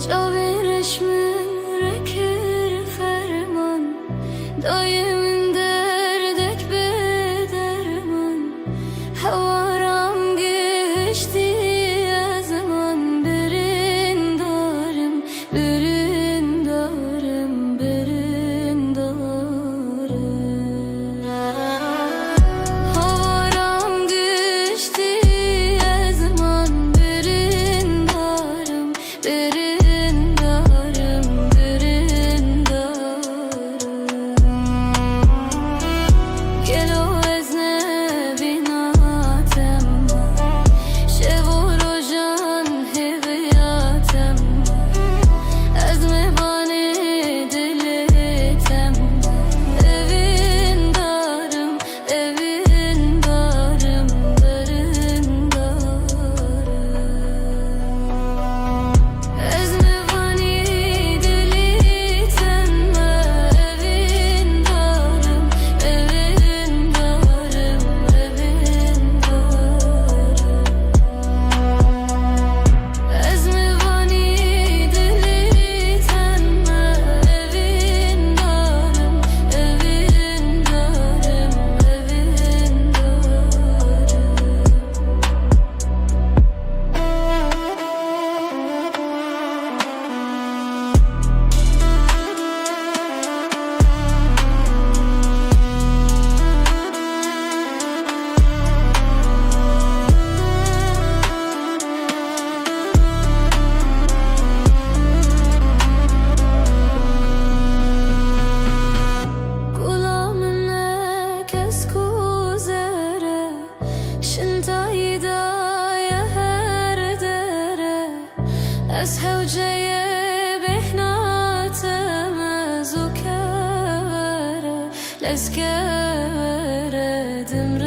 جاویرش من رکر فرمان دایمین derdek bederman Havaram geçti zaman birin darım birin darım birin darım Havaram geçti zaman birin darım birin darım birin darım Gelo ezne binatem Şevorojan heviyatem Ezme bani dilitem Evin darım, evin darım, derin darım Ezme bani dilitem Evin darım, evin darım, evin darım Ezme bani dilitem Evin darım, evin Kulağımın kes kuzere Şintayda ya her dere Ez hevceye behnatem Zukere lezkere dimre